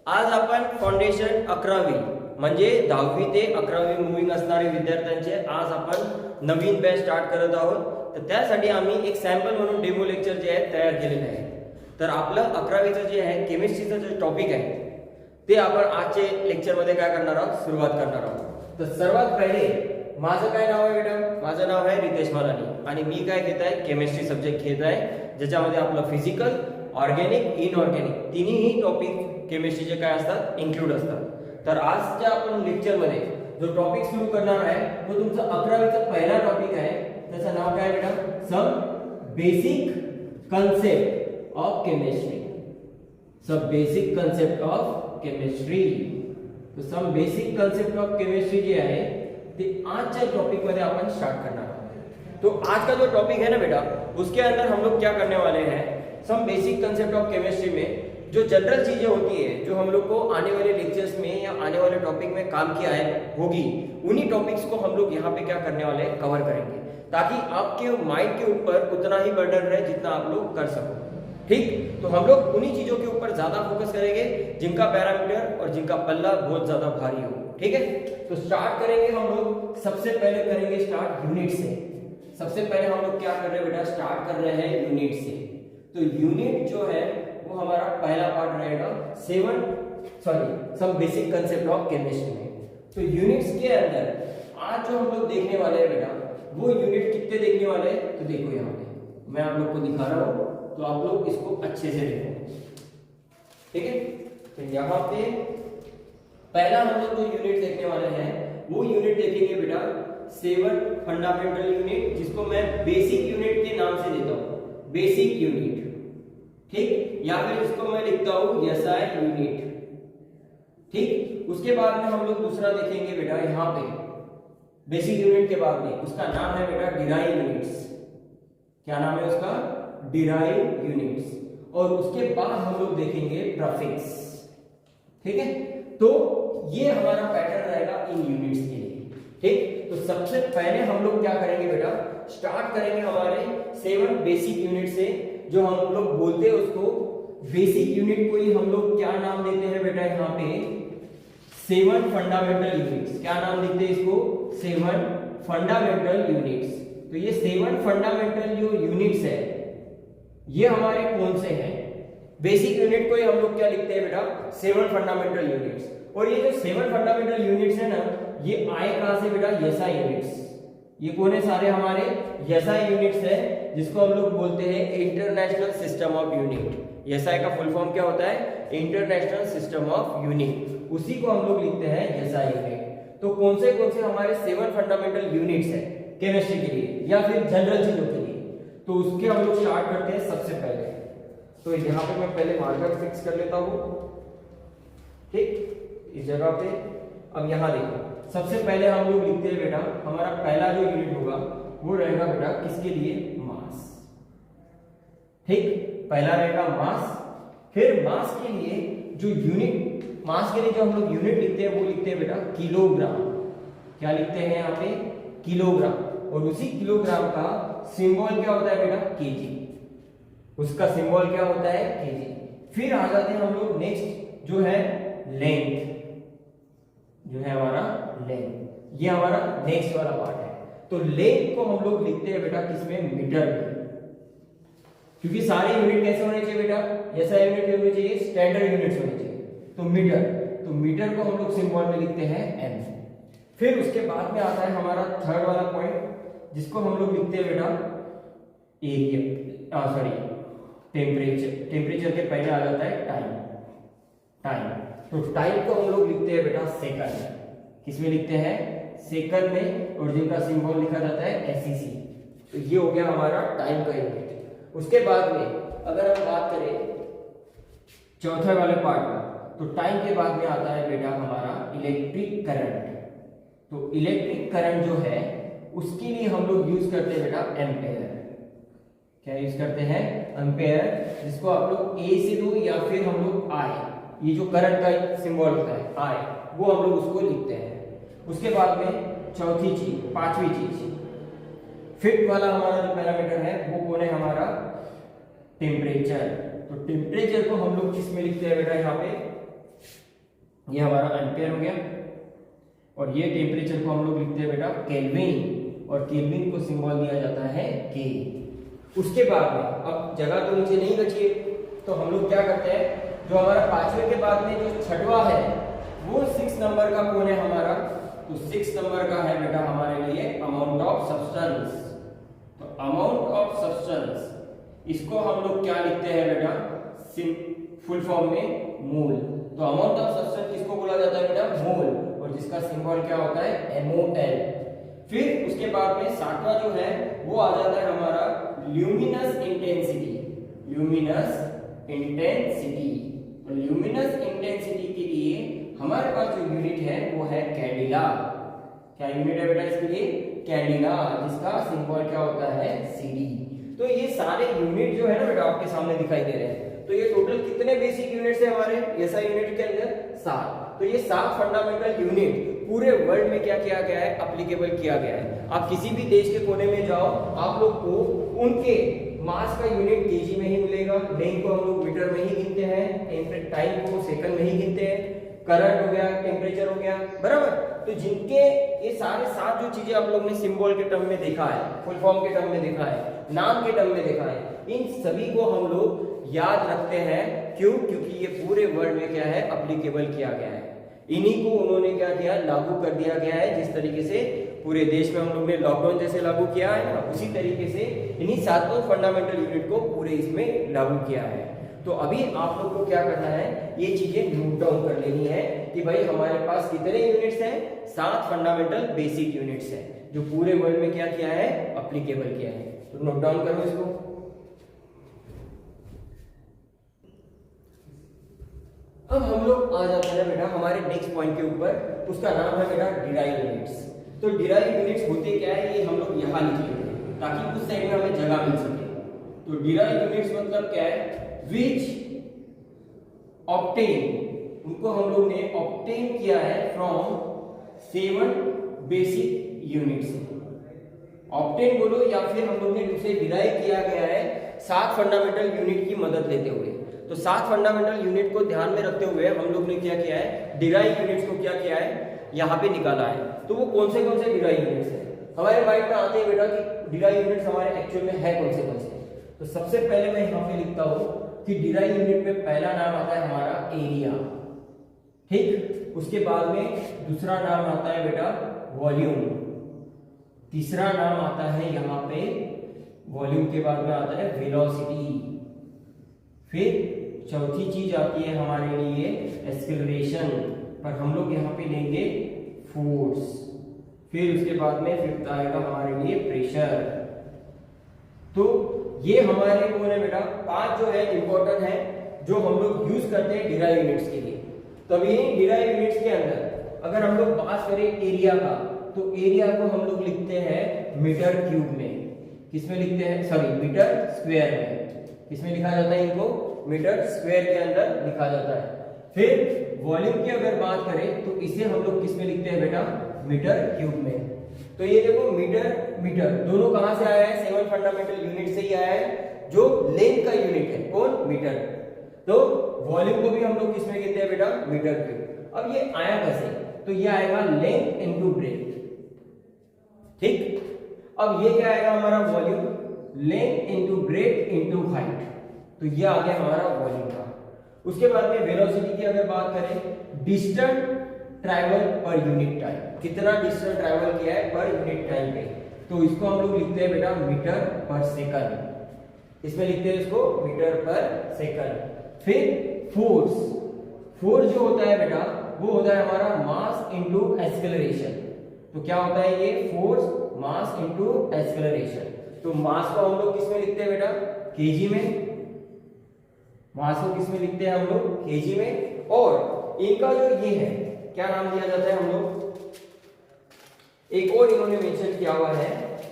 आज आपण फाउंडेशन 11वी म्हणजे 10वी ते 11वी मूविंग असणारे विद्यार्थ्यांचे आज आपण नवीन बॅच स्टार्ट करत आहोत. तर त्यासाठी आम्ही एक सॅम्पल म्हणून डेमो लेक्चर जे आहे तयार केलेले आहे. तर आपलं 11वीचं जे आहे केमिस्ट्रीचं जे टॉपिक आहे ते आपण आजचे लेक्चरमध्ये काय करणार आहोत, सुरुवात करणार आहोत. तर सर्वात पहिले माझं काय नाव आहे बेटा? माझं नाव आहे रितेश मालानी आणि मी काय घेत आहे, केमिस्ट्री सब्जेक्ट घेत आहे, ज्याच्यामध्ये आपलं फिजिकल, ऑर्गॅनिक, इनऑर्गॅनिक तिन्ही टॉपिक केमिस्ट्रीचे काय असतात, इन्क्लूड असतात. तर आजच्या आपण लेक्चरमध्ये जो टॉपिक सुरू करणार आहे तो तुमचा 11वीचा पहिला टॉपिक आहे. त्याचं नाव काय बेटा? Some basic concept of chemistry. Some basic concept of chemistry. तो some basic concept of chemistry जे आहे ते आजच्या टॉपिक मध्ये अपन स्टार्ट करना है. तो आज का जो टॉपिक है ना बेटा, उसके अंदर हम लोग क्या करने वाले हैं, some basic concept of chemistry में जो जनरल चीजें होती है जो हम लोग को आने वाले लेक्चर्स में या आने वाले टॉपिक में काम किया है होगी, उन्हीं टॉपिक्स को हम लोग यहाँ पे क्या करने वाले हैं, कवर करेंगे, ताकि आपके माइंड के ऊपर उतना ही बर्डन रहे जितना आप लोग कर सको. ठीक, तो हम लोग उन्हीं चीजों के ऊपर ज्यादा फोकस करेंगे जिनका पैरामीटर और जिनका पल्ला बहुत ज्यादा भारी हो. ठीक है, तो स्टार्ट करेंगे हम लोग. सबसे पहले करेंगे स्टार्ट यूनिट से. सबसे पहले हम लोग क्या कर रहे हैं बेटा, स्टार्ट कर रहे हैं यूनिट से. तो यूनिट जो है वो हमारा पहला पार्ट रहेगा some basic concept of chemistry में. तो यूनिट्स के अंदर आज जो हम लोग देखने वाले हैं बेटा, वो यूनिट कितने देखने वाले हैं, तो देखो यहाँ पे मैं आप लोग को दिखा रहा हूँ, तो आप लोग इसको अच्छे से देखो. ठीक है, तो यहाँ पे पहला हम लोग जो यूनिट देखने वाले हैं वो यूनिट देखेंगे बेटा 7 फंडामेंटल यूनिट, जिसको मैं बेसिक यूनिट के नाम से देता हूं. बेसिक यूनिट, ठीक, या फिर इसको मैं लिखता हूं एसआई यूनिट. ठीक, उसके बाद में हम लोग दूसरा देखेंगे बेटा यहाँ पे बेसिक यूनिट के बाद में, उसका नाम है बेटा डिराइव यूनिट्स. क्या नाम है उसका? Derive units. और उसके बाद हम लोग देखेंगे प्रीफिक्स. ठीक है, तो ये हमारा पैटर्न रहेगा इन यूनिट्स के लिए. ठीक, तो सबसे पहले हम लोग क्या करेंगे बेटा, स्टार्ट करेंगे हमारे 7 बेसिक यूनिट से. जो हम लोग बोलते हैं उसको बेसिक यूनिट को ही हम लोग क्या नाम देते हैं बेटा, यहाँ पे 7 फंडामेंटल यूनिट्स. क्या नाम देते हैं इसको? 7 फंडामेंटल यूनिट्स. तो ये 7 फंडामेंटल जो यूनिट्स है ये हमारे कौन से हैं? बेसिक यूनिट को ही हम लोग क्या लिखते हैं बेटा, 7 फंडामेंटल यूनिट्स. और ये जो 7 फंडामेंटल यूनिट्स है ना, ये आए कहां से बेटा? SI units. ये कौन है? सारे हमारे एसआई यूनिट्स है, जिसको हम लोग बोलते हैं international system of unit. SI का फुल फॉर्म क्या होता है? International system of unit. उसी को हम लोग लिखते हैं एसआई यूनिट. तो कौन से हमारे 7 फंडामेंटल यूनिट्स है केमिस्ट्री के लिए या फिर जनरल चीजों के लिए, तो उसके हम लोग स्टार्ट करते हैं सबसे पहले. तो यहाँ पे मैं पहले मार्कर फिक्स कर लेता हूँ. ठीक, इस जगह पे. अब यहाँ देखो, सबसे पहले हम लोग लिखते हैं बेटा, हमारा पहला जो यूनिट होगा वो रहेगा बेटा किसके लिए? मास. ठीक, पहला रहेगा मास. फिर मास के लिए जो यूनिट, मास के लिए जो हम लोग यूनिट लिखते हैं वो लिखते हैं बेटा किलोग्राम. क्या लिखते हैं यहाँ पे? किलोग्राम. और उसी किलोग्राम का सिंबल क्या होता है बेटा? केजी. उसका सिंबल क्या होता है? केजी. फिर आ जाते हैं हम लोग नेक्स्ट जो है लेंथ, जो है हमारा लेंथ. ये हमारा नेक्स्ट वाला पार्ट है. तो लेंथ को हम लोग लिखते हैं बेटा किसमें? मीटर में. क्योंकि सारे यूनिट कैसे होने चाहिए बेटा? ऐसा यूनिट होने चाहिए, स्टैंडर्ड यूनिट्स होने चाहिए. तो मीटर, तो मीटर को हम लोग सिंबल में लिखते हैं एम. फिर उसके बाद में आता है हमारा थर्ड वाला पॉइंट, जिसको हम लोग लिखते हैं बेटा एरिया, टेम्परेचर. टेम्परेचर के पहले आ जाता है टाइम. तो टाइम को हम लोग लिखते हैं बेटा सेकंड. किसमें लिखते हैं? सेकंड में. और जिनका सिंबल लिखा जाता है एसईसी. तो ये हो गया हमारा टाइम का यूनिट. उसके बाद में अगर हम बात करें चौथे वाले पार्ट का, तो टाइम के बाद में आता है बेटा हमारा इलेक्ट्रिक करंट. तो इलेक्ट्रिक करंट जो है उसके लिए हम लोग यूज करते हैं बेटा एम्पेयर. क्या यूज करते हैं? एम्पेयर. जिसको आप लोग ए से दो या फिर हम लोग आई, ये जो करंट का सिंबल होता है आई, वो हम लोग उसको लिखते हैं. उसके बाद में चौथी चीज, पांचवी चीज, फिफ्थ वाला हमारा जो पैरामीटर है वो कौन है? हमारा टेम्परेचर. तो टेम्परेचर को हम लोग किस में लिखते हैं बेटा? यहाँ पे ये हमारा एम्पियर हो गया। और ये टेम्परेचर को हम लोग लिखते हैं बेटा केल्विन, और केल्विन को सिंबल दिया जाता है के। उसके बाद में अब जगह तो नीचे नहीं बची है, तो हम लोग क्या करते हैं, जो हमारा पांचवे के बाद में जो छठवा है वो 6 नंबर का कौन है हमारा, तो 6 नंबर का है बेटा हमारे लिए अमाउंट ऑफ सब्सटेंस। तो अमाउंट ऑफ सब्सटेंस, इसको हम लोग क्या लिखते हैं बेटा, फुल फॉर्म में मोल। तो अमाउंट ऑफ सब्सटेंस किसको बोला जाता है बेटा, मोल, और जिसका सिंबल क्या होता है MOL। फिर उसके बाद में सातवां जो है वो आ जाता है हमारा ल्यूमिनस इंटेंसिटी। ल्यूमिनस इंटेंसिटी, तो ल्यूमिनस इंटेंसिटी के लिए हमारे पास जो यूनिट है वो है कैंडिला। क्या यूनिट है बेटा इसके लिए, कैंडिला, जिसका सिंबल क्या होता है CD। तो ये सारे यूनिट जो है ना बेटा आपके सामने दिखाई दे रहे हैं। तो ये टोटल कितने बेसिक यूनिट्स है हमारे एसआई यूनिट के अंदर, 7। तो ये 7 फंडामेंटल यूनिट पूरे वर्ल्ड में क्या किया गया है, एप्लीकेबल किया गया है। आप किसी भी देश के कोने में जाओ, आप लोग को उनके मास का यूनिट केजी में ही मिलेगा, लेंथ को हम लोग मीटर में ही गिनते हैं, टाइम को सेकंड में ही गिनते हैं, करंट हो गया, टेम्परेचर हो गया, बराबर। तो जिनके ये सारे 7 जो चीजें आप लोग ने सिंबल के टर्म में देखा है, फुल फॉर्म के टर्म में देखा है, नाम के टर्म में देखा है, इन सभी को हम लोग याद रखते हैं। क्यों, क्योंकि ये पूरे वर्ल्ड में क्या है, एप्लीकेबल किया गया है। इन्हीं को उन्होंने क्या किया, लागू कर दिया गया है। जिस तरीके से पूरे देश में हम लोग ने लॉकडाउन जैसे लागू किया है ना, उसी तरीके से इन्हीं 7 फंडामेंटल यूनिट को पूरे इसमें लागू किया है। तो अभी आप लोग को क्या करना है, ये चीजें नोट डाउन कर लेनी है कि भाई हमारे पास कितने यूनिट्स हैं, 7 फंडामेंटल बेसिक यूनिट्स हैं जो पूरे वर्ल्ड में क्या किया है, एप्लीकेबल किया है। तो नोट डाउन करो इसको। अब हम लोग आ जाते हैं बेटा हमारे नेक्स्ट पॉइंट के ऊपर, उसका नाम है बेटा डिराइव यूनिट्स। तो डिराइव यूनिट्स होते क्या है, ये हम लोग यहाँ लिख लेते हैं ताकि उस साइड में हमें जगह मिल सके। तो डिराइव यूनिट्स मतलब क्या है, विच ऑब्टेन, उनको हम लोग ने ऑब्टेन किया है फ्रॉम 7 बेसिक यूनिट्स। ऑब्टेन बोलो या फिर हम लोग ने उसे डिराइव किया गया है 7 फंडामेंटल यूनिट की मदद लेते हुए। तो 7 फंडामेंटल यूनिट को ध्यान में रखते हुए हम लोग ने क्या किया है, डिराइव यूनिट्स को क्या किया है, यहाँ पे निकाला है। तो वो कौन से डिराइव यूनिट्स है, हमारे माइंड में आते हैं बेटा कि डिराइव यूनिट्स हमारे एक्चुअल में है कौन से। तो सबसे पहले मैं यहाँ पे लिखता हूँ कि डिराइव यूनिट में पहला नाम आता है हमारा एरिया, ठीक। उसके बाद में दूसरा नाम आता है बेटा वॉल्यूम, तीसरा नाम आता है यहाँ पे वॉल्यूम के बाद में आता है वेलोसिटी, फिर चौथी चीज आती है हमारे लिए एक्सेलरेशन, पर हम लोग यहाँ पे लेंगे फोर्स, फिर उसके बाद में फिफ्थ आएगा हमारे लिए प्रेशर। तो ये हमारे कौन है बेटा, 5 जो है इंपॉर्टेंट है जो हम लोग यूज करते हैं डिराइव यूनिट्स के लिए। तभी डिराइव यूनिट्स के अंदर अगर हम लोग बात करें एरिया का, तो एरिया को हम लोग लिखते हैं मीटर क्यूब में, किसमें लिखते हैं, सॉरी मीटर स्क्वायर में, किसमें लिखा जाता है, इनको मीटर स्क्वायर के अंदर लिखा जाता है। फिर वॉल्यूम की अगर बात करें तो इसे हम लोग किसमें लिखते हैं बेटा, मीटर क्यूब में। तो ये देखो मीटर दोनों कहां से आया है, 7 फंडामेंटल यूनिट से ही आया है, जो लेंथ का यूनिट है कौन, मीटर। तो वॉल्यूम को भी हम लोग किसमें कहते हैं बेटा, मीटर क्यूब। अब ये आया कैसे, तो ये आएगा लेंथ इनटू ब्रेथ, ठीक। अब ये क्या आएगा हमारा volume, length into breadth into height, तो ये आ गया हमारा वॉल्यूम का। उसके बाद में वेलोसिटी की अगर बात करें, distance travel per unit time, कितना डिस्टेंस ट्रैवल किया है पर यूनिट टाइम पे, तो इसको हम लोग लिखते हैं बेटा मीटर पर सेकंड, इसमें लिखते हैं इसको मीटर पर सेकंड। फिर फोर्स जो होता है बेटा वो होता है हमारा मास इनटू एक्सेलरेशन। तो क्या होता है ये फोर्स, मास इनटू एक्सेलरेशन। तो मास को हम लोग किसमें लिखते हैं बेटा, केजी में, मास को किसमें लिखते हैं हम लोग, केजी में। और इनका जो ये है क्या नाम दिया जाता है हम लोग, एक और इन्होंने मेंशन किया हुआ है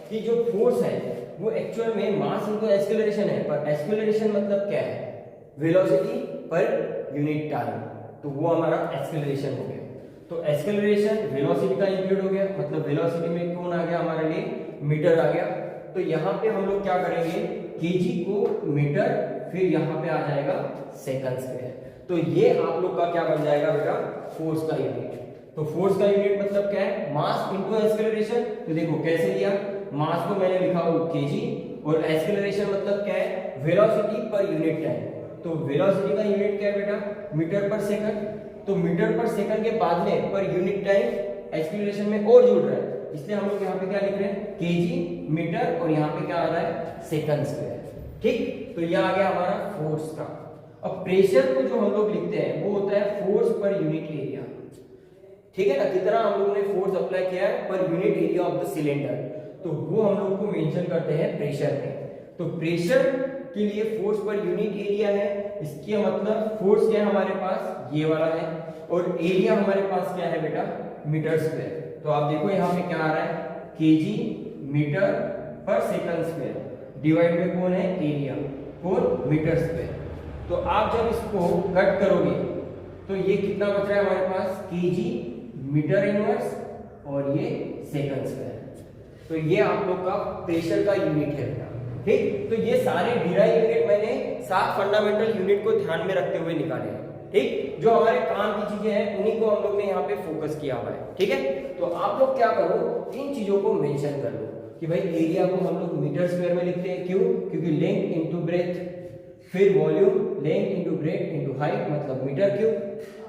कि जो फोर्स है वो एक्चुअल में मास इनटू एक्सेलरेशन है, पर एक्सेलरेशन मतलब क्या है, वेलोसिटी पर यूनिट टाइम, तो वो हमारा एक्सेलरेशन हो गया। तो एक्सेलरेशन वेलोसिटी का इंक्लूड हो गया, मतलब वेलोसिटी में कौन आ गया हमारे लिए, मीटर आ गया। तो यहाँ पे हम लोग क्या करेंगे, केजी को मीटर, फिर यहाँ पे आ जाएगा सेकंड स्क्वायर। तो ये आप लोग का क्या बन जाएगा बेटा, फोर्स का यूनिट। तो फोर्स का यूनिट मतलब क्या है, मास इनटू एक्सेलरेशन। तो देखो कैसे लिया, मास को मैंने लिखा हो केजी और एक्सेलरेशन मतलब क्या है, वेलोसिटी पर यूनिट टाइम। तो वेलोसिटी का यूनिट क्या है बेटा, मीटर पर सेकंड। तो मीटर पर सेकंड के बाद में पर यूनिट टाइम एक्सेलरेशन में और जुड़ रहा है, इसलिए हम लोग यहाँ पे क्या लिख रहे हैं, केजी मीटर, और यहाँ पे क्या आ रहा है, सेकंड स्क्वायर। ठीक, तो ये आ गया हमारा फोर्स का। अब प्रेशर को जो हम लोग लिखते हैं वो होता है फोर्स पर यूनिट एरिया। ठीक है ना, कितना हम लोगों ने फोर्स अप्लाई किया है पर unit area of the cylinder, तो वो हम लोग को मेंशन करते हैं प्रेशर में। तो प्रेशर के लिए फोर्स पर यूनिट एरिया है, इसके मतलब फोर्स क्या है हमारे पास, ये वाला है, और एरिया हमारे पास क्या है बेटा, मीटर स्क्वायर। तो आप देखो यहाँ पे क्या आ रहा है, केजी मीटर पर सेकंड स्क्वायर डिवाइड में कौन है, एरिया, कौन, मीटर स्क्वायर। तो आप जब इसको कट करोगे तो ये कितना बच रहा है हमारे पास, केजी मीटर इनवर्स और ये सेकंड स्क्वायर। तो ये आप लोग का प्रेशर का यूनिट है बेटा। ठीक, तो ये सारे डिराइव यूनिट मैंने 7 फंडामेंटल यूनिट को ध्यान में रखते हुए निकाले हैं। ठीक, जो हमारे काम की चीजें हैं उन्हीं को हम लोग ने यहाँ पे फोकस किया हुआ है। ठीक है, तो आप लोग क्या करो, इन चीजों को मेंशन कर लो कि भाई एरिया को हम लोग मीटर स्क्वायर में लिखते हैं, क्यों, क्योंकि लेंथ इनटू ब्रेथ, फिर volume length into breadth into height मतलब मीटर क्यूब,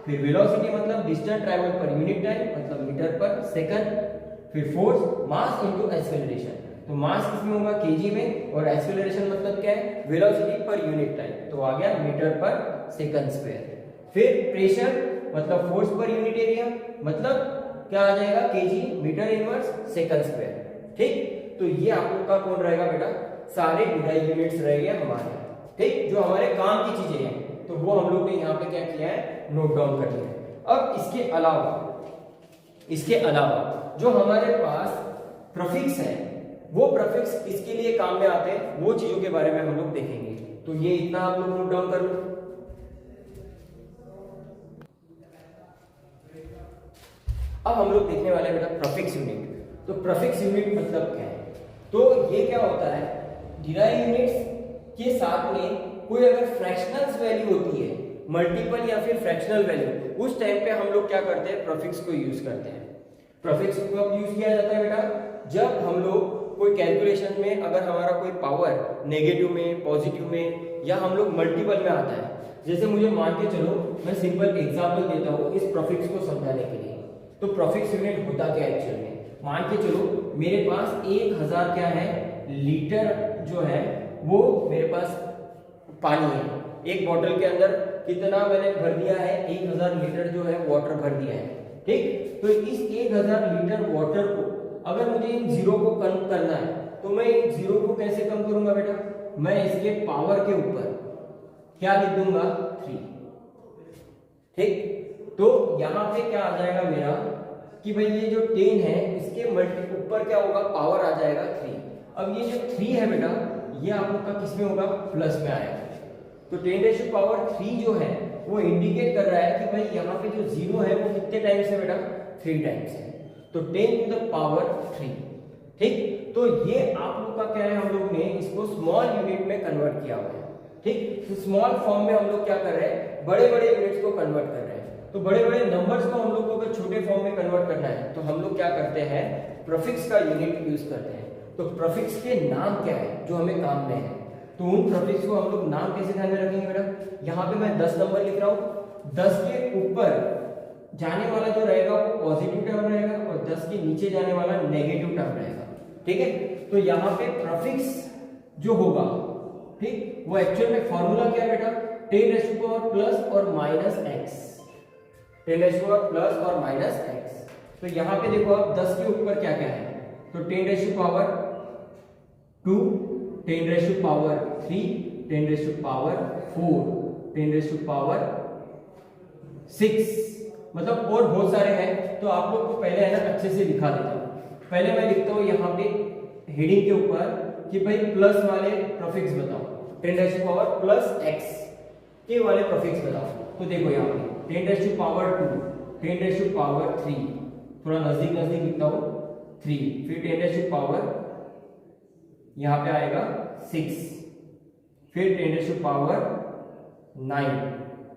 फिर वेलोसिटी मतलब distance travel per unit time मतलब मीटर पर सेकंड, फिर फोर्स मास इनटू एक्सेलरेशन, तो मास किसमें होगा, केजी में, और एक्सेलरेशन मतलब क्या है, वेलोसिटी पर यूनिट टाइम, तो आ गया मीटर पर सेकंड स्क्वायर। फिर प्रेशर मतलब फोर्स पर यूनिट एरिया मतलब क्या आ जाएगा, KG metre inverse second square. ठीक, तो ये आप लोग का कौन रहेगा बेटा, सारे डिराइव यूनिट्स रहेंगे हमारे। ठीक, जो हमारे काम की चीजें हैं तो वो हम लोग ने यहाँ पे क्या किया है, नोट डाउन कर लिया है। अब इसके अलावा जो हमारे पास प्रीफिक्स है, वो प्रीफिक्स इसके लिए काम में आते हैं, वो चीजों के बारे में हम लोग देखेंगे। तो ये इतना आप लोग नोट डाउन कर लो। अब हम लोग देखने वाले हैं बेटा प्रीफिक्स यूनिट। तो प्रीफिक्स यूनिट मतलब क्या है, तो ये क्या होता है, डिराइव यूनिट्स के साथ में कोई अगर फ्रैक्शनल वैल्यू होती है, मल्टीपल या फिर फ्रैक्शनल वैल्यू, उस टाइम पे हम लोग क्या करते हैं, प्रीफिक्स को यूज करते हैं। प्रीफिक्स को कब यूज किया जाता है बेटा, जब हम लोग कोई कैलकुलेशन में अगर हमारा कोई पावर नेगेटिव में, पॉजिटिव में, या हम लोग मल्टीपल में आता है। जैसे मुझे मान के चलो, मैं सिंपल एग्जांपल देता हूँ इस प्रीफिक्स को समझाने के लिए। तो प्रीफिक्स यूनिट होता क्या है एक्चुअल में, मान के चलो मेरे पास 1000 क्या है, लीटर जो है वो मेरे पास पानी है। एक बोतल के अंदर कितना मैंने भर दिया है, 1000 लीटर जो है वाटर भर दिया है। ठीक, तो इस 1000 लीटर वाटर को अगर मुझे इन जीरो को कम करना है, तो मैं इन जीरो को कैसे कम करूंगा बेटा, मैं इसके पावर के ऊपर क्या लिख दूंगा, 3। ठीक, तो यहां पे क्या आ जाएगा मेरा कि भाई ये जो 10 है इसके मल्टी ऊपर क्या होगा, पावर आ जाएगा 3। अब ये जो 3 है बेटा, ये आप लोग का किसमें होगा, प्लस में आएगा। तो 10⁻³ जो है वो इंडिकेट कर रहा है कि भाई यहाँ पे जो जीरो है वो कितने टाइम्स है बेटा, 3 टाइम्स है, तो 10⁻³ ठीक, तो ये आप लोग का क्या है, हम लोग ने इसको स्मॉल यूनिट में कन्वर्ट किया हुआ है। ठीक, तो स्मॉल फॉर्म में हम लोग क्या कर रहे हैं, बड़े बड़े यूनिट्स को कन्वर्ट कर रहे हैं। तो बड़े बड़े नंबर्स को हम लोग को अगर छोटे फॉर्म में कन्वर्ट करना है तो हम लोग क्या करते हैं, प्रीफिक्स का यूनिट यूज करते हैं। तो प्रीफिक्स के नाम क्या है जो हमें काम में है, तो उन प्रीफिक्स को हम लोग नाम कैसे ध्यान में रखेंगे बेटा, यहाँ पे मैं 10 नंबर लिख रहा हूँ, 10 के ऊपर जाने वाला जो रहेगा वो पॉजिटिव टर्म रहेगा और 10 के नीचे जाने वाला नेगेटिव टर्म रहेगा। ठीक है, तो यहाँ पे प्रीफिक्स जो होगा, ठीक, वो एक्चुअल में फॉर्मूला क्या है बेटा, 10⁻+ और -x, 10⁻+ और -x। तो यहाँ पे देखो आप 10 के ऊपर क्या क्या है, तो 10⁻², 10⁻³ 10⁻⁴, 10⁻⁶, मतलब और बहुत सारे हैं। तो आप लोग को पहले है ना अच्छे से दिखा देता हूँ। पहले मैं लिखता हूँ यहाँ पे हेडिंग के ऊपर कि भाई प्लस वाले प्रीफिक्स बताओ, 10⁻+x के वाले प्रीफिक्स बताओ। तो देखो यहाँ पे 10⁻², 10⁻³ थोड़ा नजदीक नजदीक लिखता हूँ 3, फिर 10⁻, यहाँ पे आएगा 6, फिर 10⁻⁹,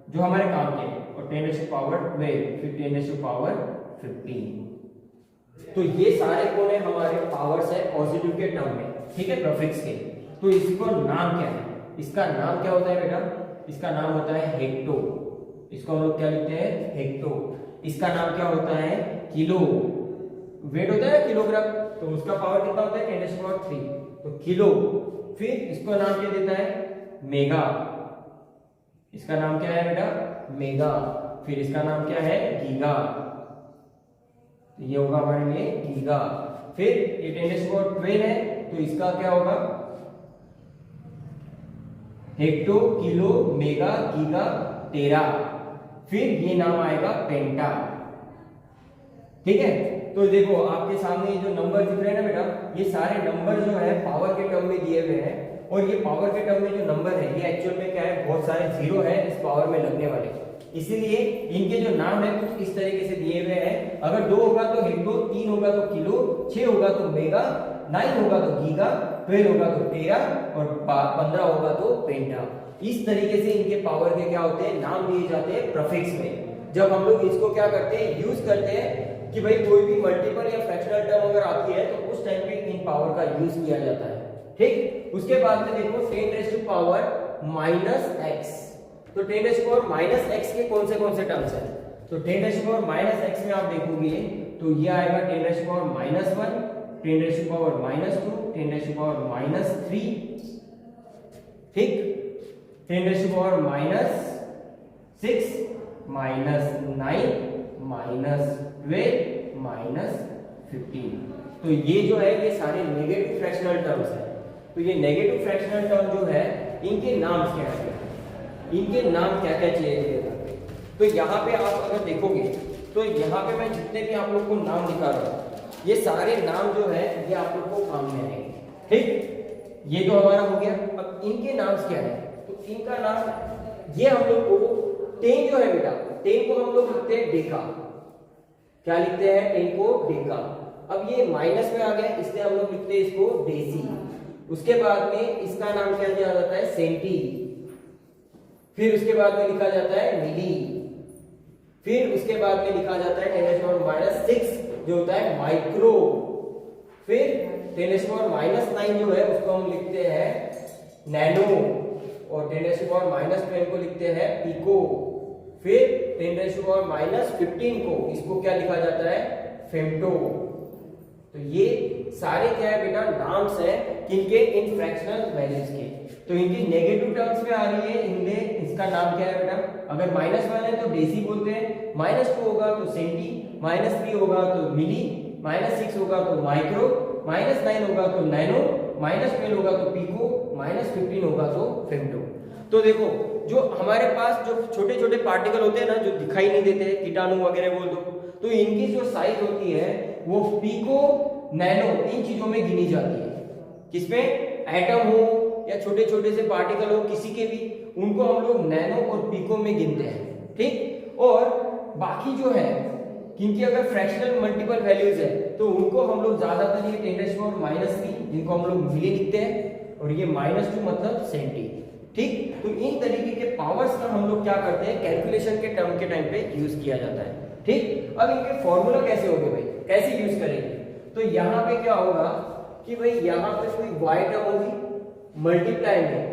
जो हमारे काम के हैं, और 10 रेज़ टू पावर 12, फिर 10 रेज़ टू पावर 15। तो ये सारे कौन है हमारे पावर्स है पॉजिटिव के टर्म में, ठीक है, प्रीफिक्स के। तो इसको नाम क्या है, इसका नाम क्या होता है बेटा, इसका नाम होता है हेक्टो। इसको हम लोग क्या लिखते हैं, हेक्टो। इसका नाम क्या होता है, किलो। वेट होता है किलोग्राम, तो उसका पावर कितना होता है 10 रेज़ टू पावर 3, तो किलो। फिर इसको नाम क्या देता है, मेगा। इसका नाम क्या है बेटा, मेगा। फिर इसका नाम क्या है, गीगा। तो ये होगा हमारे लिए गीगा। फिर ये 10 रेज़ टू पावर 12 है, तो इसका क्या होगा, हेक्टो, किलो, मेगा, गीगा, टेरा। फिर ये नाम आएगा पेंटा, ठीक है। तो देखो आपके सामने ये जो नंबर दिख रहे हैं ना बेटा, ये सारे नंबर जो है पावर के टर्म में दिए हुए हैं, और ये पावर के टर्म में जो नंबर है ये एक्चुअल में क्या है, बहुत सारे जीरो है इस पावर में लगने वाले, इसीलिए इनके जो नाम है कुछ इस तरीके से दिए हुए हैं। अगर 2 होगा तो हेक्टो, 3 होगा तो किलो, 6 होगा तो मेगा, 9 होगा तो गीगा, 12 होगा तो टेरा, और 15 होगा तो पेंटा। इस तरीके से इनके पावर के क्या होते हैं, नाम दिए जाते हैं प्रीफिक्स में। जब हम लोग इसको क्या करते हैं, यूज करते हैं कि भाई कोई भी मल्टीपल या फ्रैक्शनल टर्म अगर आती है तो उस टाइम पे इन पावर का यूज किया जाता है, ठीक। उसके बाद में देखो 10 रेज़ टू पावर -x, तो 10 रेज़ टू पावर -x के कौन से टर्म्स हैं, तो 10 रेज़ टू पावर -x में आप देखोगे तो ये आएगा 10 raise to power -1, 10 raise to power -2, 10 raise to power -3, ठीक, 10 रेज़ टू पावर -6, -9, -12, -15। तो ये जो है ये सारे नेगेटिव फ्रैक्शनल टर्म्स हैं। तो ये नेगेटिव फ्रैक्शनल टर्म जो है इनके नाम क्या है, इनके नाम क्या क्या चाहिए। तो यहाँ पे आप अगर देखोगे तो यहाँ पे मैं जितने भी आप लोग को नाम दिखा रहा हूँ, ये सारे नाम जो है ये आप लोग को काम में आएंगे, ठीक। ये तो हमारा हो गया। अब इनके नाम क्या है, तो इनका नाम ये हम लोग को 10 जो है बेटा, 10 को हम लोग लिखते हैं डेका। क्या लिखते हैं, 10 को डेका। अब ये माइनस में आ गया इसलिए हम लोग लिखते हैं इसको डेसी। उसके बाद में इसका नाम क्या दिया जाता है, सेंटी। फिर उसके बाद में लिखा जाता है मिली। फिर उसके बाद में लिखा जाता है 10 रेज़ टू पावर -6 जो होता है माइक्रो। फिर 10 रेज़ टू पावर -9 जो है उसको हम लिखते हैं नैनो, और 10 रेज़ टू पावर -12 को लिखते हैं पिको। फिर 10 रेज़ टू पावर -15 को इसको क्या लिखा जाता है, फेम्टो। तो ये सारे क्या है बेटा, नाम्स हैं किनके, इन फ्रैक्शनल वैल्यूज के। तो इनकी नेगेटिव टर्म्स में आ रही है, इनमें इसका नाम क्या है बेटा, अगर -1 है तो डेसी बोलते हैं, -2 होगा तो सेंटी, -3 होगा तो मिली, -6 होगा तो माइक्रो, -9 होगा तो नैनो, -12 होगा तो पिको, -15 होगा तो फेम्टो। तो देखो जो हमारे पास जो छोटे छोटे पार्टिकल होते हैं ना, जो दिखाई नहीं देते, कीटाणु वगैरह बोल दो, तो इनकी जो साइज होती है वो पिको, नैनो इन चीजों में गिनी जाती है। किसमें, एटम हो या छोटे छोटे से पार्टिकल हो किसी के भी, उनको हम लोग नैनो और पिको में गिनते हैं, ठीक। और बाकी जो है किनकी अगर फ्रैक्शनल मल्टीपल वैल्यूज है तो उनको हम लोग ज्यादातर ये 10 रेज़ टू पावर -3 जिनको हम लोग मिली लिखते हैं, और ये -2 मतलब सेंटी, ठीक। तो इन तरीके के पावर्स का हम लोग क्या करते हैं, कैलकुलेशन के टर्म के टाइम पे यूज किया जाता है, ठीक। अब इनके फॉर्मूला कैसे होंगे भाई, कैसे यूज करेंगे, तो यहाँ पे क्या होगा कि भाई यहाँ पे कोई y टर्म होगी, मल्टीप्लाई में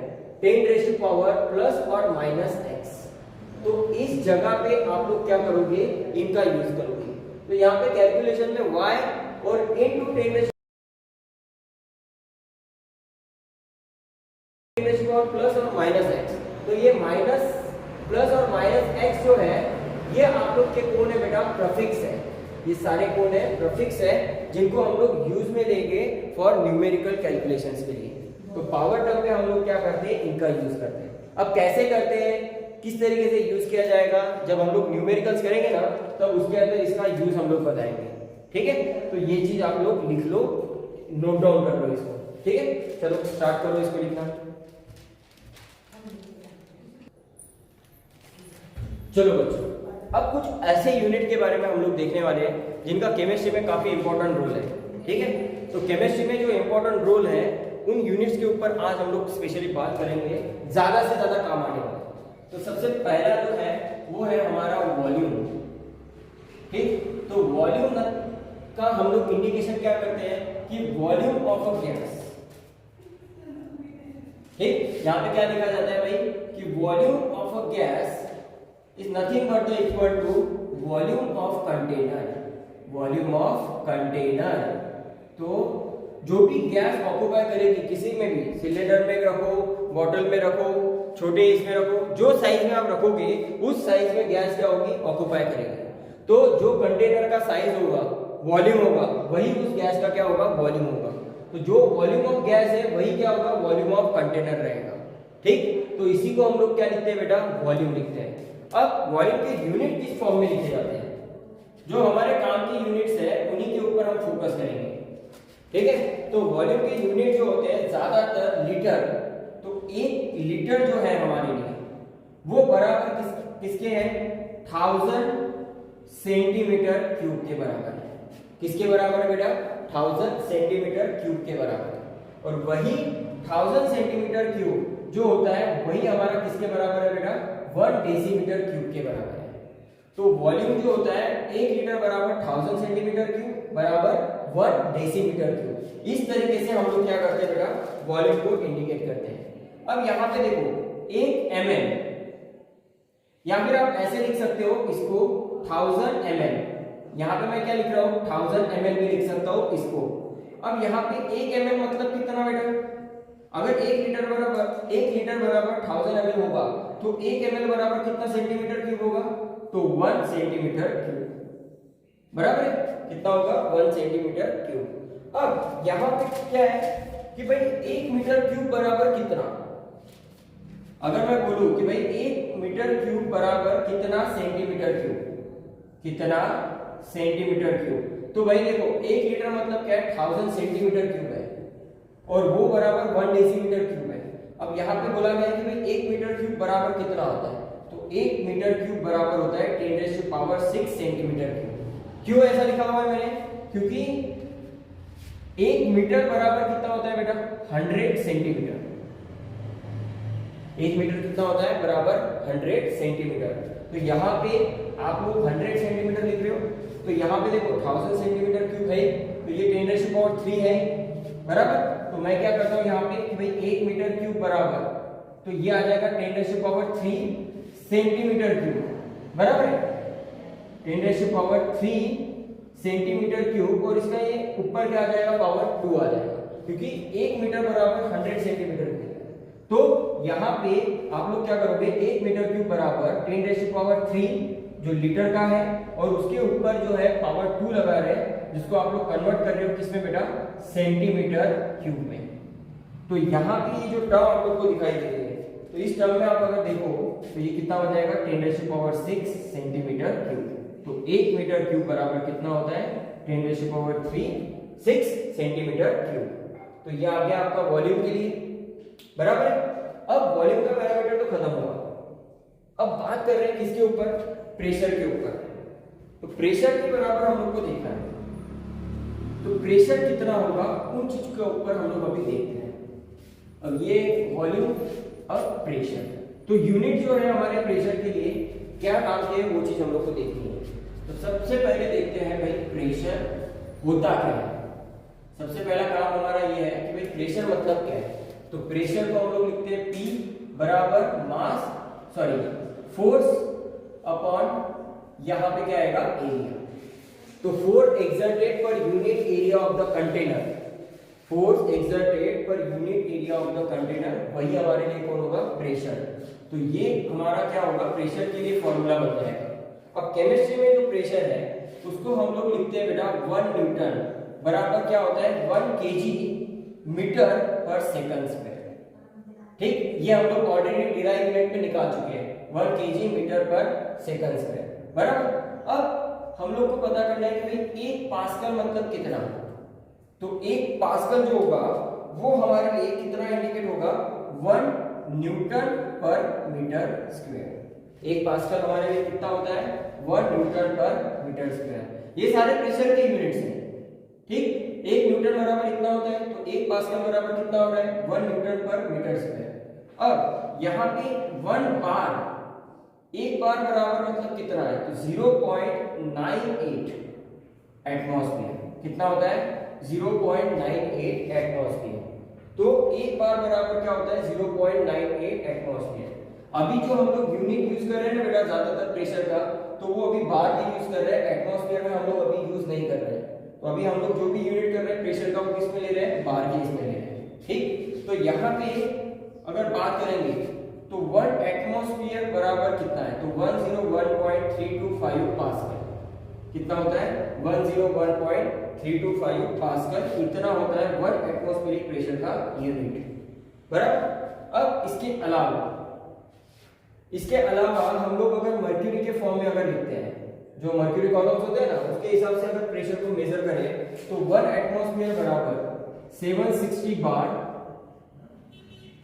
10 रेज़ टू पावर प्लस और -x। तो इस जगह पे आप लोग क्या करोगे, इनका यूज करोगे। तो यहाँ पे कैलकुलेशन में y और into 10 raise to power plus और -x, तो ये माइनस प्लस और -x जो है ये आप लोग के कौन है बेटा, प्रीफिक्स है। ये सारे कौन है, प्रीफिक्स है, जिनको हम लोग यूज में लेंगे फॉर न्यूमेरिकल कैलकुलेशंस के लिए। तो पावर टर्म में हम लोग क्या करते हैं, इनका यूज करते हैं। अब कैसे करते हैं, किस तरीके से यूज किया जाएगा, जब हम लोग न्यूमेरिकल्स करेंगे ना तब उसके अंदर इसका यूज हम लोग बताएंगे, ठीक है। तो ये चीज आप लोग लिख लो, नोट डाउन कर लो इसको, ठीक है। चलो स्टार्ट करो इसको लिखना। चलो बच्चों, अब कुछ ऐसे यूनिट के बारे में हम लोग देखने वाले हैं जिनका केमिस्ट्री में काफी इंपॉर्टेंट रोल है, ठीक है। तो केमिस्ट्री में जो इंपॉर्टेंट रोल है उन यूनिट्स के ऊपर आज हम लोग स्पेशली बात करेंगे, ज्यादा से ज्यादा काम आने वाला है। तो सबसे पहला जो है वो है हमारा वॉल्यूम। ठीक, तो वॉल्यूम का हम लोग इंडिकेशन क्या करते हैं कि वॉल्यूम ऑफ अ गैस। ठीक, यहाँ पे क्या लिखा जाता है भाई कि volume of a gas is nothing but the equal to volume of container. Volume of container, तो जो भी गैस ऑक्यूपाई करेगी किसी में भी, सिलेंडर में रखो, बॉटल में रखो, छोटे इसमें रखो, जो साइज में आप रखोगे उस साइज में गैस क्या होगी, ऑक्यूपाई करेगी। तो जो कंटेनर का साइज होगा, वॉल्यूम होगा, वही उस गैस का क्या होगा, वॉल्यूम होगा। तो जो वॉल्यूम ऑफ गैस है वही क्या होगा, वॉल्यूम ऑफ कंटेनर रहेगा। ठीक, तो इसी को हम लोग क्या लिखते हैं बेटा, वॉल्यूम लिखते हैं। अब वॉल्यूम के यूनिट किस फॉर्म में लिखे जाते हैं, जो हमारे काम की यूनिट्स है उन्हीं के ऊपर हम फोकस करेंगे। ठीक है, तो वॉल्यूम के यूनिट जो होते हैं ज्यादातर लीटर, तो 1 लीटर जो है हमारे लिए वो बराबर किसके है, 1000 सेंटीमीटर क्यूब के बराबर है। किसके बराबर है बेटा, 1000 सेंटीमीटर क्यूब के बराबर है। और वही 1000 सेंटीमीटर क्यूब जो होता है वही हमारा किसके बराबर है बेटा, 1 डेसीमीटर क्यूब के बराबर है। तो वॉल्यूम जो होता है 1 लीटर बराबर 1000 सेंटीमीटर क्यूब बराबर 1 डेसीमीटर क्यूब। इस तरीके से हम लोग क्या करते हैं बेटा, वॉल्यूम को इंडिकेट करते हैं। अब यहाँ पे देखो 1 ml, या फिर आप ऐसे लिख सकते हो इसको 1000 ml। यहाँ पे मैं क्या लिख रहा हूँ, 1000 ml भी लिख सकता हूँ इसको। अब यहाँ पे 1 ml मतलब कितना बेटा, अगर 1 लीटर बराबर 1000 ml होगा तो 1 ml बराबर कितना सेंटीमीटर क्यूब होगा, तो 1 सेंटीमीटर क्यूब बराबर है, कितना होगा, 1 सेंटीमीटर क्यूब। अब यहाँ पे क्या है कि भाई 1 मीटर क्यूब बराबर कितना, अगर मैं बोलूं कि भाई 1 मीटर क्यूब बराबर कितना सेंटीमीटर क्यूब, कितना सेंटीमीटर क्यूब, तो भाई देखो 1 लीटर मतलब क्या है, 1000 सेंटीमीटर क्यूब है और वो बराबर 1 डेसीमीटर क्यूब है। अब यहाँ पे बोला गया है कि भाई 1 मीटर क्यूब बराबर कितना होता है, तो 1 मीटर क्यूब बराबर होता है 10⁻⁶ सेंटीमीटर क्यूब। क्यों ऐसा लिखा हुआ है मैंने, क्योंकि 1 मीटर बराबर कितना होता है बेटा, 100 सेंटीमीटर। 1 मीटर कितना होता है, बराबर 100 सेंटीमीटर। तो यहाँ पे आप लोग 100 सेंटीमीटर लिख रहे हो, तो यहाँ पे देखो 1000 सेंटीमीटर क्यूब है, तो ये 10⁻³ है बराबर। तो मैं क्या करता हूँ यहाँ पे कि भाई 1 मीटर क्यूब बराबर, तो ये आ जाएगा 10⁻³ सेंटीमीटर क्यूब बराबर है, 10⁻³ सेंटीमीटर क्यूब, और इसका ये ऊपर क्या आ जाएगा, पावर 2 आ जाएगा, क्योंकि 1 मीटर बराबर 100 सेंटीमीटर क्यूब। तो यहाँ पे आप लोग क्या करोगे, 1 मीटर क्यूब बराबर 10⁻³ जो लीटर का है, और उसके ऊपर जो है पावर 2 लगा रहे हैं, जिसको आप लोग कन्वर्ट कर रहे हो किसमें बेटा, सेंटीमीटर क्यूब में। तो यहाँ पे ये जो टर्म आप लोग को दिखाई दे रही है, तो इस टर्म में आप अगर देखो तो ये कितना हो जाएगा, 10⁻⁶ सेंटीमीटर क्यूब। तो 1 मीटर क्यूब बराबर कितना होता है, 10⁻⁶ सेंटीमीटर क्यूब। तो ये आ गया आपका वॉल्यूम के लिए बराबर है। अब वॉल्यूम का पैरामीटर तो खत्म हुआ, अब बात कर रहे हैं किसके ऊपर, प्रेशर के ऊपर। तो प्रेशर के बराबर हम लोग को देखना है, तो प्रेशर कितना होगा उन चीज के ऊपर हम लोग अभी देखते हैं। अब ये वॉल्यूम, अब प्रेशर, तो यूनिट जो है हमारे प्रेशर के लिए क्या काम की है वो चीज हम लोग को देखनी है। तो सबसे पहले देखते हैं भाई प्रेशर होता क्या है। सबसे पहला काम हमारा ये है कि भाई प्रेशर मतलब क्या है। तो प्रेशर को हम लोग लिखते हैं P बराबर फोर्स अपॉन यहाँ पे क्या आएगा, एरिया। तो force exerted per unit area of the container, force exerted per unit area of the container, वही हमारे लिए कौन होगा, प्रेशर। तो ये हमारा क्या होगा, प्रेशर के लिए फॉर्मूला बन जाएगा। अब केमिस्ट्री में जो प्रेशर है उसको हम लोग लिखते हैं बेटा 1 न्यूटन बराबर क्या होता है, 1 kg मीटर पर सेकंड स्क्वायर। ठीक, ये हम लोग ऑर्डिनरी डिराइव यूनिट में निकाल चुके हैं, 1 kg मीटर पर सेकंड स्क्वायर बराबर। अब हम लोग को पता करना है कि भाई 1 पास्कल मतलब कितना। तो 1 पास्कल जो होगा वो हमारे लिए कितना इंडिकेट होगा, 1 न्यूटन पर मीटर स्क्वायर। 1 पास्कल हमारे लिए कितना होता है, 1 न्यूटन पर मीटर स्क्वायर। ये सारे प्रेशर के यूनिट्स हैं। ठीक, 1 न्यूटन बराबर कितना होता है, तो 1 पास्कल बराबर कितना हो रहा है, 1 न्यूटन पर मीटर स्क्वायर। अब यहाँ पे 1 बार 1 बार बराबर मतलब कितना है, तो 0.98 एटमॉस्फेयर। कितना होता है, 0.98 एटमॉस्फेयर। तो 1 बार बराबर क्या होता है, 0.98 एटमॉस्फेयर। अभी जो हम लोग यूनिट यूज कर रहे हैं ना बेटा ज्यादातर प्रेशर का, तो वो अभी बार की यूज कर रहे हैं, एटमॉस्फेयर में हम लोग अभी यूज नहीं कर रहे हैं। तो अभी हम लोग जो भी यूनिट कर रहे हैं प्रेशर का, वो किस में ले रहे हैं, बार के इसमें ले रहे हैं। ठीक, तो यहाँ पे अगर बात करेंगे तो 1 एटमॉस्फेयर बराबर कितना है, तो 101.325 पास्कल। कितना होता है, 101.325 पास्कल, इतना होता है 1 एटमॉस्फेरिक प्रेशर का यूनिट। बराबर। अब इसके अलावा हम लोग अगर मर्क्यूरी के फॉर्म में अगर लिखते हैं, जो मर्क्यूरी कॉलम्स होते हैं ना, उसके हिसाब से अगर प्रेशर को मेजर करें तो 1 एटमॉस्फेयर बराबर 760 बार।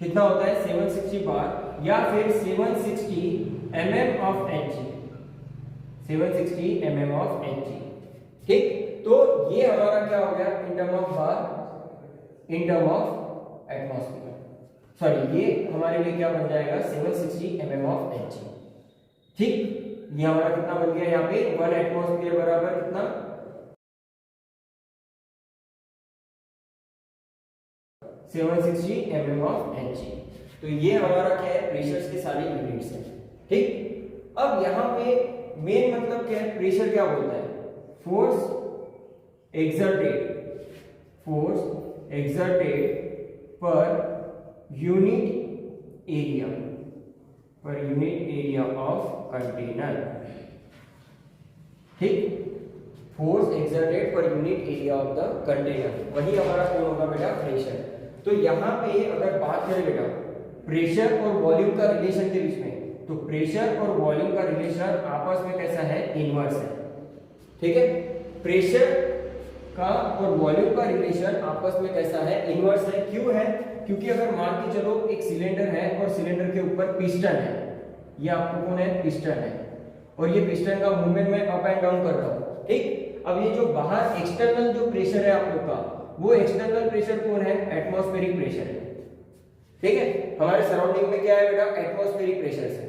कितना होता है, 760 बार, या फिर 760 mm of Hg, 760 mm of Hg। ठीक, तो ये हमारा क्या हो गया in term of bar, in term of atmosphere. Sorry, ये हमारे लिए क्या बन जाएगा, 760 mm ऑफ Hg। ठीक, ये हमारा कितना बन गया यहाँ पे, 1 एटमॉस्फेयर बराबर कितना, 760 mm ऑफ Hg। तो ये हमारा क्या है, प्रेशर्स के सारे यूनिट्स हैं। ठीक, अब यहाँ पे मेन मतलब क्या है, प्रेशर क्या बोलता है, force exerted per unit area of container. ठीक, force exerted per unit area of the container, वही हमारा कौन होगा बेटा, प्रेशर। तो यहाँ पे अगर बात करें बेटा प्रेशर और वॉल्यूम का रिलेशन के बीच में, तो प्रेशर और वॉल्यूम का रिलेशन आपस में कैसा है, इनवर्स है। ठीक है, प्रेशर का और वॉल्यूम का रिलेशन आपस में कैसा है, इनवर्स है। क्यों है, क्योंकि अगर मान के चलो एक सिलेंडर है और सिलेंडर के ऊपर पिस्टन है, ये आपको कौन है, पिस्टन है, और ये पिस्टन का मूवमेंट मैं अप एंड डाउन कर रहा हूँ। ठीक, अब ये जो बाहर एक्सटर्नल जो प्रेशर है आप लोग का, वो एक्सटर्नल प्रेशर कौन है, एटमॉस्फेरिक प्रेशर है। ठीक है, हमारे सराउंडिंग में क्या है बेटा, एटमॉस्फेरिक प्रेशर है।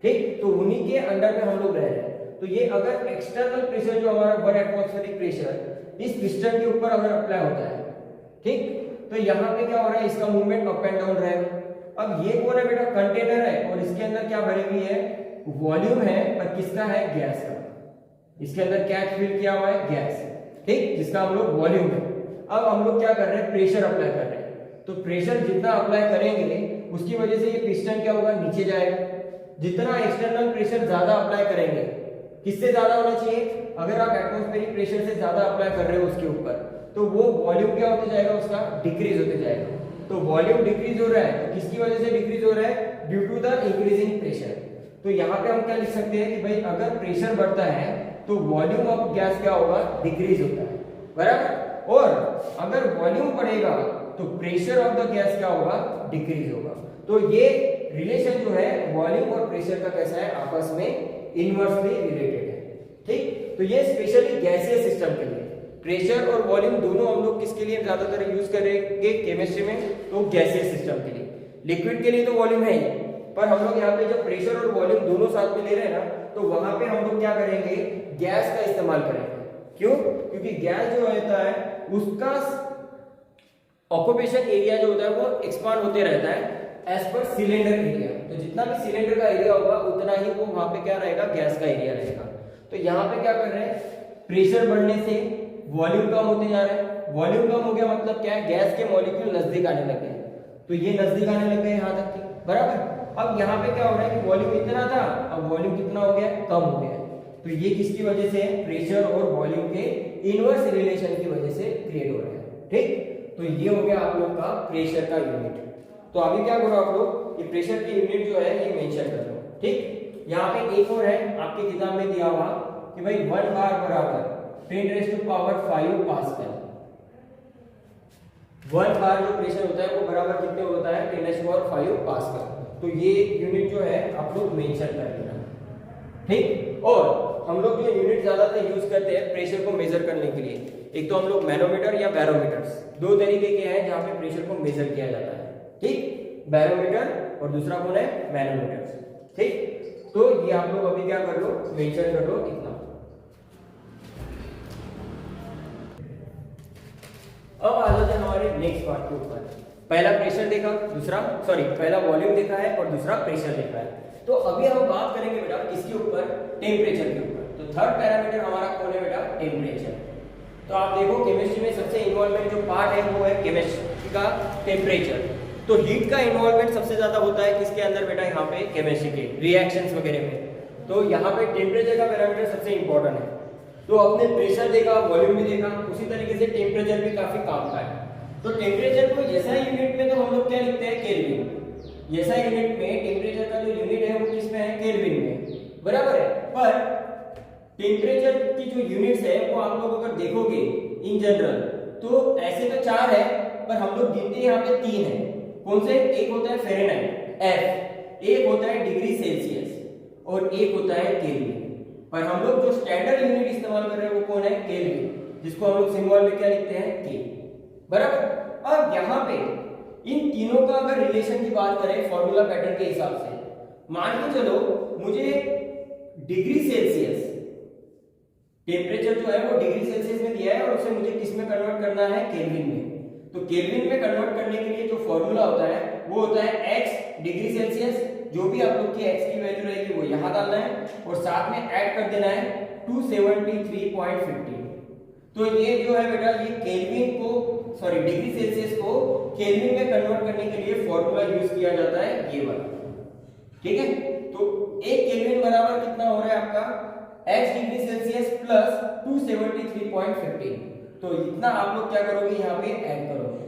ठीक, तो उन्हीं के अंडर में हम लोग रह रहे हैं। तो ये अगर एक्सटर्नल प्रेशर जो हमारा 1 एटमॉस्फेरिक प्रेशर इस पिस्टन के ऊपर अगर अप्लाई होता है, ठीक, तो यहाँ पे क्या हो रहा है, इसका मूवमेंट अप एंड डाउन रहेगा। अब ये कौन है बेटा, कंटेनर है, और इसके अंदर क्या भरी हुई है, वॉल्यूम है, पर किसका है, गैस का। इसके अंदर क्या फिल किया हुआ है, गैस। ठीक, जिसका हम लोग वॉल्यूम है। अब हम लोग क्या कर रहे हैं, प्रेशर अप्लाई कर रहे हैं। तो प्रेशर जितना अप्लाई करेंगे उसकी वजह से ये पिस्टन क्या होगा, नीचे जाएगा। जितना एक्सटर्नल प्रेशर ज्यादा अप्लाई करेंगे, किससे ज्यादा होना चाहिए, अगर आप एटमॉस्फेरिक प्रेशर से ज्यादा अप्लाई कर रहे हो उसके ऊपर, तो वो वॉल्यूम क्या होते जाएगा, उसका डिक्रीज होते जाएगा। तो वॉल्यूम डिक्रीज हो रहा है, तो किसकी वजह से डिक्रीज हो रहा है, due to the increasing pressure. तो यहाँ पे हम क्या लिख सकते हैं कि भाई अगर प्रेशर बढ़ता है तो वॉल्यूम ऑफ गैस क्या होगा, डिक्रीज होता है। बराबर, और अगर वॉल्यूम बढ़ेगा तो प्रेशर ऑफ द गैस क्या होगा, डिक्रीज होगा। तो ये रिलेशन जो है वॉल्यूम और प्रेशर का कैसा है, आपस में इनवर्सली रिलेटेड है। ठीक, तो ये स्पेशली गैसीय सिस्टम के लिए प्रेशर और वॉल्यूम दोनों हम लोग किसके लिए ज्यादातर यूज करेंगे केमिस्ट्री में, तो गैसीय सिस्टम के लिए। लिक्विड के लिए तो वॉल्यूम है ही, पर हम लोग यहाँ पे जब प्रेशर और वॉल्यूम दोनों साथ में ले रहे हैं ना, तो वहां पे हम लोग क्या करेंगे, गैस का इस्तेमाल करेंगे। क्यों, क्योंकि गैस जो होता है उसका ऑक्यूपेशन एरिया जो होता है वो एक्सपांड होते रहता है एज पर सिलेंडर एरिया। तो जितना भी सिलेंडर का एरिया होगा उतना ही वो वहां पे क्या रहेगा, गैस का एरिया रहेगा। तो यहाँ पे क्या कर रहे हैं, प्रेशर बढ़ने से वॉल्यूम कम होते जा रहे हैं। वॉल्यूम कम हो गया मतलब क्या है, गैस के मॉलिक्यूल नजदीक आने लग गए। तो ये नजदीक आने लग गए यहाँ तक के, बराबर। अब यहाँ पे क्या हो रहा है कि वॉल्यूम इतना था, अब वॉल्यूम कितना हो गया, कम हो गया। तो ये किसकी वजह से, प्रेशर और वॉल्यूम के इनवर्स रिलेशन की वजह से क्रिएट हो रहा है। ठीक, तो ये हो गया आप लोग का प्रेशर का यूनिट। तो अभी क्या करो आप लोग, ये प्रेशर की यूनिट जो है ये मेंशन कर लो। ठीक, यहाँ पे एक और है आपकी किताब में दिया हुआ कि भाई 1 बार बराबर 10⁵ पास्कल। 1 बार जो प्रेशर होता है वो बराबर कितने होता है, 10⁵ पास्कल। तो ये यूनिट जो है आप लोग मेंशन कर लेना। ठीक, और हम लोग जो यूनिट ज्यादातर यूज करते हैं प्रेशर को मेजर करने के लिए, एक तो हम लोग मैनोमीटर या बैरोमीटर्स, दो तरीके के हैं जहां पे प्रेशर को मेजर किया जाता है। ठीक, बैरोमीटर और दूसरा कौन है, मैनोमीटर। ठीक, तो ये आप लोग अभी क्या कर लो, मेंशन कर लो इतना। अब आ जाते हैं हमारे नेक्स्ट पार्ट के ऊपर। पहला प्रेशर देखा, पहला वॉल्यूम देखा है और दूसरा प्रेशर देखा है। तो अभी हम बात करेंगे बेटा किसके ऊपर, टेम्परेचर के ऊपर। तो थर्ड पैरामीटर हमारा कौन है बेटा, टेम्परेचर। तो आप देखो केमिस्ट्री में सबसे इन्वॉल्वमेंट जो पार्ट है वो है केमिस्ट्री का टेम्परेचर। तो हीट का इन्वॉल्वमेंट सबसे ज्यादा होता है किसके अंदर बेटा, यहाँ पे केमिस्ट्री के रिएक्शंस वगैरह में। तो यहाँ पे टेम्परेचर का पैरामीटर सबसे इंपॉर्टेंट है। तो आपने प्रेशर देखा, वॉल्यूम भी देखा, उसी तरीके से टेम्परेचर भी काफी काम का है। तो टेम्परेचर को एसआई यूनिट में तो हम लोग क्या लिखते हैं, केल्विन। एसआई यूनिट में टेम्परेचर का जो यूनिट है वो किस में है, केल्विन में, बराबर है। पर टेम्परेचर की जो यूनिट्स है वो आप लोग अगर देखोगे इन जनरल तो ऐसे तो 4 है, पर हम लोग गिनते यहाँ पे 3 है। कौन से, एक होता है फ़ारेनहाइट एफ, एक होता है डिग्री सेल्सियस और एक होता है केल्विन। पर हम लोग जो स्टैंडर्ड यूनिट इस्तेमाल कर रहे हैं वो कौन है, केल्विन, जिसको हम लोग सिंबल में क्या लिखते हैं, के, बराबर। अब यहाँ पे इन तीनों का अगर रिलेशन की बात करें फॉर्मूला पैटर्न के हिसाब से, मान के चलो मुझे डिग्री सेल्सियस टेम्परेचर जो है वो डिग्री सेल्सियस में दिया है और उसे मुझे किस में कन्वर्ट करना है, केल्विन में। तो केल्विन में कन्वर्ट करने के लिए जो फॉर्मूला होता है वो होता है x डिग्री सेल्सियस, जो भी आप लोग की x की वैल्यू रहेगी वो यहां डालना है और साथ में ऐड कर देना है 273.50। तो ये जो है बेटा ये केल्विन को डिग्री सेल्सियस को केल्विन में कन्वर्ट करने के लिए फॉर्मूला यूज किया जाता है ये वाला, ठीक है। तो 1 केल्विन बराबर कितना हो रहा है आपका, x डिग्री सेल्सियस प्लस 273.50। तो इतना आप लोग क्या करोगे, यहाँ पे ऐड करोगे,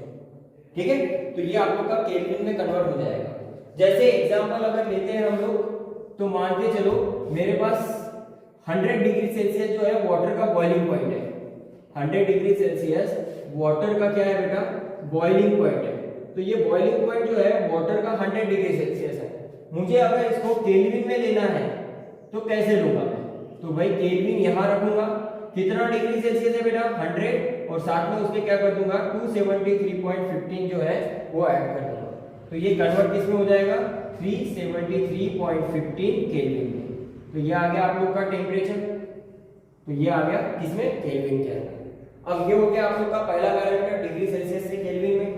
ठीक है। तो ये आप लोग का केल्विन में कन्वर्ट हो जाएगा। जैसे एग्जांपल अगर लेते हैं हम लोग, तो मान के चलो मेरे पास 100 डिग्री सेल्सियस जो है वाटर का बॉइलिंग पॉइंट है। 100 डिग्री सेल्सियस वाटर का क्या है बेटा, बॉइलिंग पॉइंट है। तो ये बॉइलिंग पॉइंट जो है वाटर का 100 डिग्री सेल्सियस है। मुझे अगर इसको केल्विन में लेना है तो कैसे लूंगा मैं, तो भाई केल्विन यहां रखूंगा, कितना डिग्री सेल्सियस है बेटा, 100, और साथ में उसके क्या कर दूंगा 273.15 जो है वो ऐड कर दूंगा। तो ये कन्वर्ट किस में हो जाएगा, 373.15 केल्विन में। तो ये आ गया आप लोग का टेम्परेचर। तो ये आ गया किसमें, केल्विन के अंदर। अब ये हो गया आप लोग का पहला पैरामीटर डिग्री सेल्सियस से केल्विन में।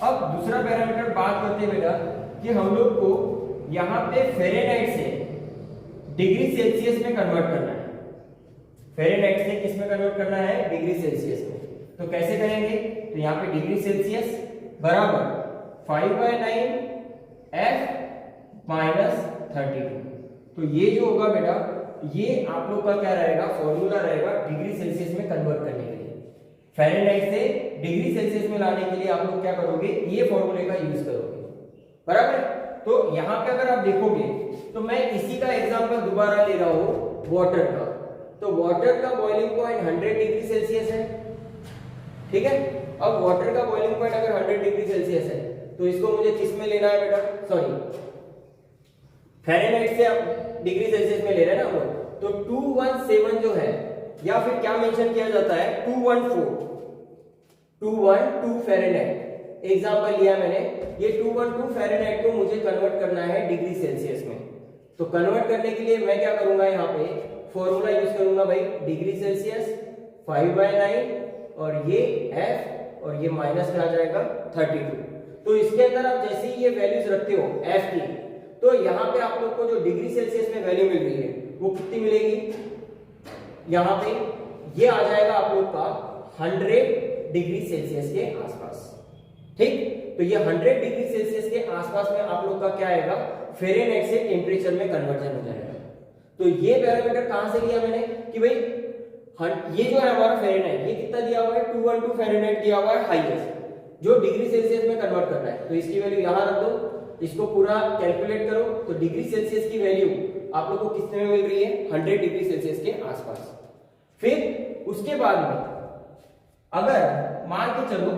अब दूसरा पैरामीटर बात करते हैं बेटा कि हम लोग को यहाँ पे फ़ारेनहाइट से डिग्री सेल्सियस में कन्वर्ट करना है। फ़ारेनहाइट से किस में कन्वर्ट करना है, डिग्री सेल्सियस में। तो कैसे करेंगे, तो यहाँ पे डिग्री सेल्सियस बराबर 5/9 F माइनस 32। तो ये जो होगा बेटा ये आप लोग का क्या रहेगा, फॉर्मूला रहेगा डिग्री सेल्सियस में कन्वर्ट करने के लिए। फ़ारेनहाइट से डिग्री सेल्सियस में लाने के लिए आप लोग क्या करोगे, ये फॉर्मूले का यूज करोगे, बराबर। तो यहाँ पे अगर आप देखोगे तो मैं इसी का एग्जांपल दोबारा ले रहा हूँ वाटर का। तो वाटर का बॉइलिंग पॉइंट 100 डिग्री सेल्सियस है, ठीक है। अब वाटर का बॉइलिंग पॉइंट अगर 100 डिग्री सेल्सियस है तो इसको मुझे किस में लेना है बेटा, फ़ारेनहाइट से आप डिग्री सेल्सियस में ले रहे हैं ना हम लोग। तो 217 जो है, या फिर क्या मेंशन किया जाता है 212 फ़ारेनहाइट एग्जांपल लिया मैंने। ये 212 फ़ारेनहाइट को मुझे कन्वर्ट करना है डिग्री सेल्सियस में। तो कन्वर्ट करने के लिए मैं क्या करूंगा, यहाँ पे फॉर्मूला यूज करूंगा भाई, डिग्री सेल्सियस 5/9 और ये f और ये माइनस क्या आ जाएगा 32। तो इसके अंदर आप जैसे ही ये वैल्यूज रखते हो f की, तो यहाँ पे आप लोग को जो डिग्री सेल्सियस में वैल्यू मिल रही है वो कितनी मिलेगी, यहाँ पे ये आ जाएगा आप लोग का 100 डिग्री सेल्सियस के आसपास, ठीक। तो ये 100 डिग्री सेल्सियस के आसपास में आप लोग का क्या आएगा, फ़ारेनहाइट से टेम्परेचर में कन्वर्जन हो जाएगा। तो ये पैरामीटर कहां से लिया मैंने कि भाई ये जो है हमारा फ़ारेनहाइट, ये कितना दिया हुआ है 212 फ़ारेनहाइट दिया हुआ है हाईएस्ट, जो डिग्री सेल्सियस में कन्वर्ट करना है। तो इसकी वैल्यू यहां रख दो, इसको पूरा कैलकुलेट करो। तो डिग्री सेल्सियस की वैल्यू आप लोग को कितने में मिल रही है, 100 डिग्री सेल्सियस के आसपास। फिर उसके बाद में अगर मान के चलो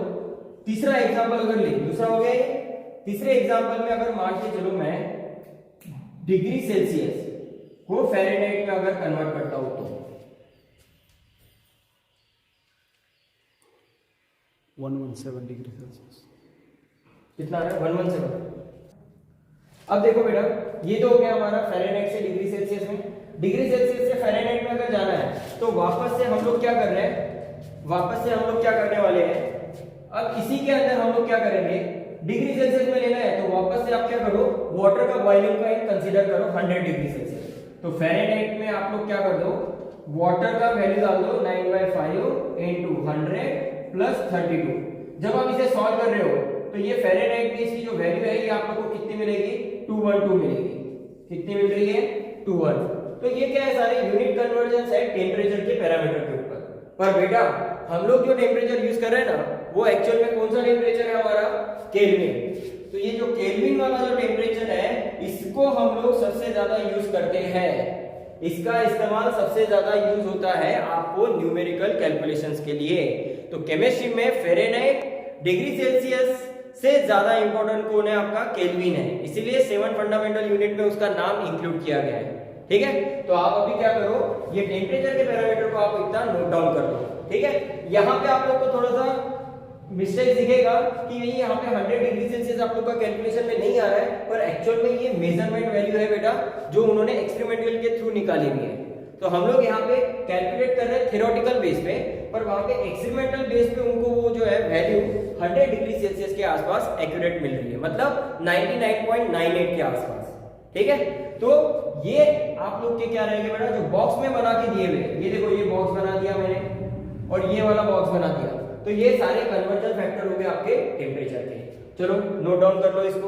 तीसरा एग्जांपल अगर ले, दूसरा हो गया ये, तीसरे एग्जांपल में अगर मान के चलो मैं डिग्री सेल्सियस को फ़ारेनहाइट में अगर कन्वर्ट करता हूं तो 117 डिग्री सेल्सियस कितना है 117। अब देखो बेटा, ये तो हो गया हमारा फ़ारेनहाइट से डिग्री सेल्सियस में। डिग्री सेल्सियस से फ़ारेनहाइट में अगर जाना है तो वापस से हम लोग क्या कर रहे हैं, वापस से हम लोग क्या करने वाले हैं, अब इसी के अंदर हम लोग क्या करेंगे, डिग्री सेल्सियस में लेना है तो वापस से आप क्या करो, वाटर का बॉइलिंग पॉइंट कंसीडर करो 100 डिग्री सेल्सियस। तो फ़ारेनहाइट में आप लोग क्या कर दो, वाटर का वैल्यू डाल दो 9/5 into 100 प्लस 32। जब आप इसे सॉल्व कर रहे हो तो ये फ़ारेनहाइट में इसकी जो वैल्यू है ये आप लोग को कितनी मिलेगी, 212 मिलेगी। कितनी मिल रही है, 21। तो ये क्या है, सारे यूनिट कन्वर्जन है टेम्परेचर के पैरामीटर के ऊपर। पर बेटा हम लोग जो टेम्परेचर यूज कर रहे हैं ना, वो एक्चुअल में कौन सा टेम्परेचर है हमारा, केल्विन। तो ये जो केल्विन वाला जो टेम्परेचर है, इसको हम लोग सबसे ज्यादा यूज करते हैं। इसका इस्तेमाल सबसे ज्यादा यूज होता है आपको न्यूमेरिकल कैलकुलेशंस के लिए। तो केमिस्ट्री में फ़ारेनहाइट डिग्री सेल्सियस से ज्यादा इंपॉर्टेंट कौन है, आपका केल्विन है। इसीलिए 7 फंडामेंटल यूनिट में उसका नाम इंक्लूड किया गया है। ठीक है, तो आप अभी क्या करो, ये टेम्परेचर के पैरामीटर को आप इतना नोट डाउन कर दो। ठीक है, यहाँ पे आप लोग को थोड़ा सा मिस्टेक दिखेगा कि यहाँ पे 100 डिग्री सेल्सियस आप लोग का कैलकुलेशन में नहीं आ रहा है, पर एक्चुअल में ये मेजरमेंट वैल्यू है बेटा, जो उन्होंने एक्सपेरिमेंटल के थ्रू निकाली हुई है। तो हम लोग यहाँ पे कैलकुलेट कर रहे हैं थ्योरेटिकल बेस पे, पर वहां पे एक्सपेरिमेंटल बेस पे उनको वो जो है वैल्यू 100 डिग्री सेल्सियस के आसपास एक्यूरेट मिल रही है, मतलब 99.98 के आसपास। ठीक है, तो ये आप लोग के क्या रहेगा बेटा, जो बॉक्स में बना के दिए हुए, ये देखो ये बॉक्स बना दिया मैंने और ये वाला बॉक्स बना दिया, तो ये सारे कन्वर्जन फैक्टर हो गए आपके टेम्परेचर के। चलो नोट डाउन कर लो इसको।